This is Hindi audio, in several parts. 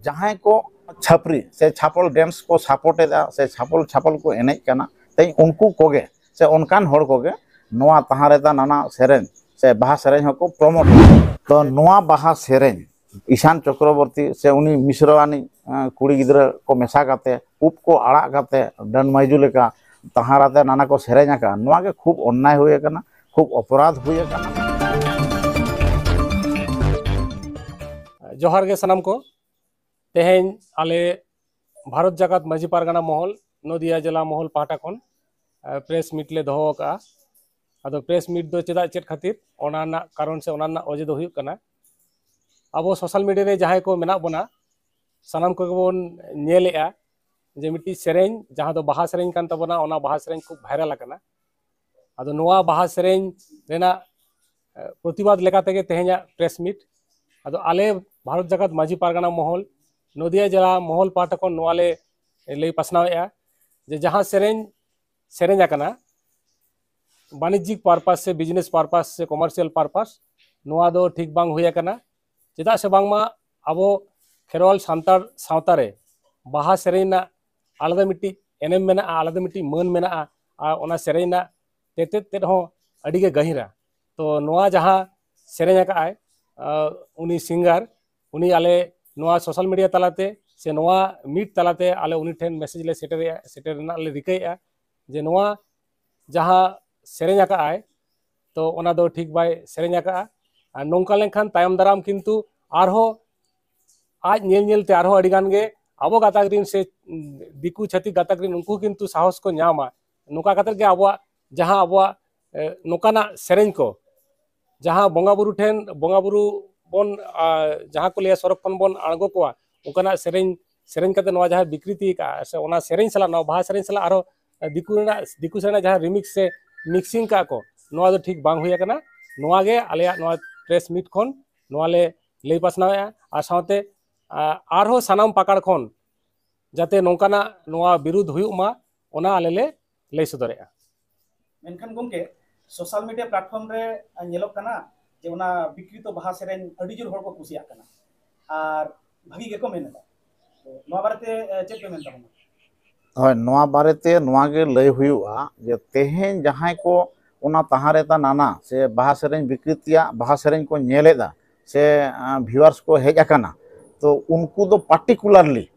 जहां को छापरी से छापल डांस को सपोर्टेदा से छापल छापल को एनेज कना तेज उनको कोगे से उनकान हर कोगे नोआ तहारेदा नाना सेरेन से बाहा सेरेन को प्रमोट तो नोआ बाहा सेरेन ईशान चक्रवर्ती से उनी मिश्रवानी कुड़ी गिद्रा को मेसा काते उप को आड़ा काते डन माइजू लेका तहाराते नाना को सेरेन का नोआ के खूब अन्याय हुए कना खूब अपराध हुए कना। जोहार गे सनम को तेहेन आले भारत जगत माझी पारगाना महल नदिया जिला महल पाहटा खन प्रेस मीट ले दोहो का आदो प्रेस मीट दो चेदा चेद खातिर ओना कारण से ओना अजे दो हुयुग कना अब सोशल मीडिया रे जहां को मेना बना सनम को बोन नेलेआ जे मिट्टी सेरेन जहां दो बाहा सेरेन कान तबना ओना बाहा सेरेन खूब भाइरल कना आदो नोआ बाहा सेरेन रेना प्रतिवाद लेका तेगे तेहे냐 प्रेस मीट आदो आले भारत जगत माझी पारगाना महल नदिया जिला महल पाहटा खन नोआले लई पासनावेआ जे जहां सेरेन आकना वाणिज्यिक पारपास से बिजनेस पारपास से कमर्शियल पारपास नोआ दो ठीक बांग हुई आकना चेदा से बांगमा अब खेरवाल सान्तार सावता रे बाहा सेरेन आलादा मिट्टी एनेम मेना आलादा मिट्टी मन मेना ओना सेरेन तेते तेद हो अड़ी गे गहिरा तो नोआ जहां सेरेन आकाय उनी सिंगर उनी आले नोआ सोशल मीडिया तलाते से नोआ मीट तलाते आले उनी ठेन मैसेज ले सेटेरना ले रिकायआ जे नोआ जहां सेरेन आकाय तो ओना दो ठीक बाय सेरेन आका नौका लेखान तायम दाराम किंतु आरहो आज नेलते आरहो अडिगान गे आबो गाताग्रीन से दिकू छाती गाताग्रीन उनको किंतु साहस को नामा नौका कतर के आबो जहां आबो नौकाना सेरेन को जहां बोंगाबुरु ठेन बोंगाबुरु बन जहां को लिया सरक खन बन आगो कोआ उनकाना सेरेन कते नवा जहां विकृति का से ओना सेरेन सला नवा बाहा सेरेन सला आरो दिकू सेना जहां रिमिक्स से मिक्सिंग का को नवा दो ठीक बांग हुई कना नवा गे आलेया नवा प्रेस मीट खन नवा ले लई पासनावेआ आ सावते आरहो सानाम पाकड़ खन जाते नौकाना नवा विरुद्ध हुयुग मा ओना आले ले लई सदरेआ मेनखान गोंके सोशल मीडिया प्लेटफॉर्म रे नेलोक कना जे ओना विकृत बाहा सेरेन अडी जोर हर को कुसिया कना आर भागी गे को मेनदा तो नवा बारेते चेक पे मेनता हाँ नवा बारेते नवा गे लय हुयुआ जे तेहेन जहां को ओना तहारेता नाना से बाहा सेरेन विकृतिया बाहा सेरेन को नेलेदा से व्यूअर्स को हेज आकाना तो उनको दो पार्टिकुलरली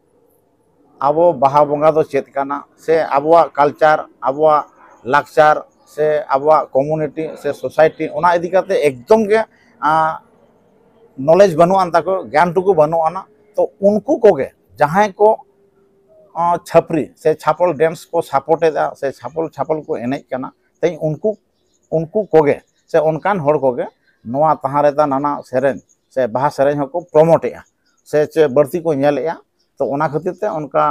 आबो बाहा बोंगा दो चेत काना से आबोआ कल्चर आबोआ लाक्चर से आबोआ कम्युनिटी से सोसाइटी ओना इदी काते एकदम के नॉलेज बनुआन ताको ज्ञान टुकु बनुआना तो उनको कोगे जहां को छापरी से छापल डांस को सपोर्टेदा से छापल को एनेज कना तेज उनको कोगे से उनकान हर कोगे नोआ तहारेदा नाना सेरेन से बाहा सेरेन को प्रमोटेआ से चे बढ़ती को नेलेआ तो ओना खातिर ते उनका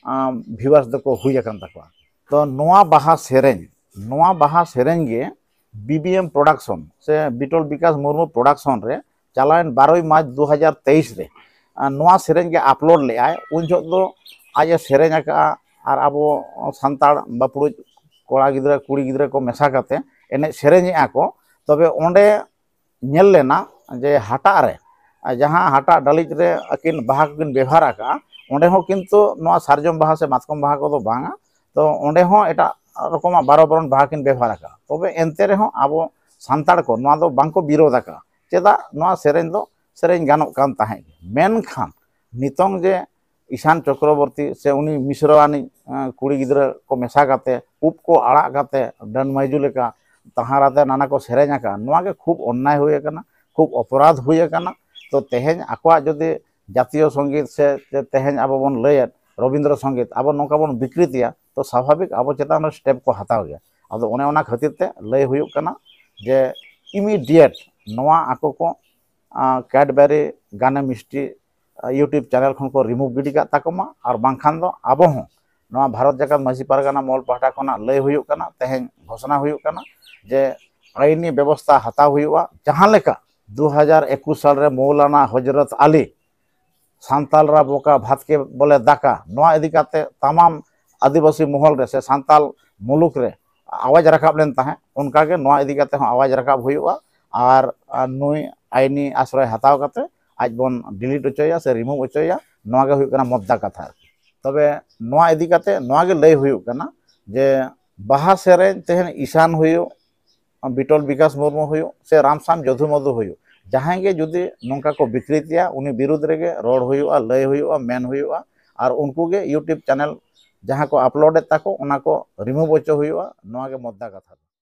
व्यूअर्स दको हुई अकन तकवा तो नोआ बाहा सेरेन गे बीबीएम प्रोडक्शन से बिटल विकास मुर्मू प्रोडक्शन रे चलान 12 मार्च 2023 रे नोआ सेरेन गे अपलोड ले आय उन जो दो आज सेरेन का और अब सान्ताड़ बापुड़ कोड़ा गिद्रा कुड़ी गिद्रा को मेसा करते एने सेरेन को तबे ओंडे नेल लेना जे हाटा रे जहां हाटा डालिज रे अकिन बाहा किन व्यवहार का ओंडे हो किंतु नोआ सारजम बाहा से मातकम बाहा को तो बांगा तो ओंडे हो एटा रकमा 12 बरन बाहा किन व्यवहार का तबे एनते रे हो अब सान्ताड़ को नोआ दो बांको विरोध का चेदा नोआ सेरेन दो सेरेन गानो कान ताहे मेनखान नितोंग जे ईशान चक्रवर्ती से उनी मिश्रवानी कुड़ी गिद्रा को मेसा काते उप को आड़ा काते डन माइजू लेका तहाराते नाना को सेरेन का नोआ के खूब अन्याय हुए कना खूब अपराध हुए कना तो तेहेन आकोआ जदि जातीय संगीत से तेहेन अब बन लयत रविंद्र संगीत अब नौका बन विकृतिया तो स्वाभाविक अब चेतान स्टेप को हताव गया अब ओने ओना खातिर ते लय हुयुग कना जे इमीडिएट नोआ आको को कैडबेरी गाने मिष्टी यूट्यूब चैनल खन को रिमूव गिडी का ताकमा और बांखान दो आबो हो नोआ भारत जगत माझी पारगाना महल पाहटा खना लय हुयुग कना तेहेन घोषणा हुयुग कना जे आईनी व्यवस्था हताव हुयुआ जहां लेका 2021 साल रे मौलाना हजरत अली सान्ताल रा बोका भात के बोले दाका नोआ इदी काते तमाम आदिवासी महल रे से सान्ताल मुलुक रे आवाज रखाब लेन ताहे उनका के नोआ इदी काते हो आवाज रखाब हुयुआ और नुई आईनी आश्रय हताव काते आज बन डिलीट होचोया से रिमूव होचोया नोआ गे हुयुग कना मद्दा कथा तबे नोआ इदी काते नोआ गे लय हुयुग कना जे बाहा सेरें तेहन ईशान हुयुग बिटल विकास मुर्मू हुयुग से रामसाम जधु मधु हुयुग जहां गे जुदी नोंका को विकृतिया उनी विरुद्ध रेगे रोड हुयुगा लय हुयुगा मेन हुयुगा और उनको गे यूट्यूब चैनल जहां को अपलोड ताको उना को रिमूव होचो हुयुगा नोआ गे मद्दा कथा।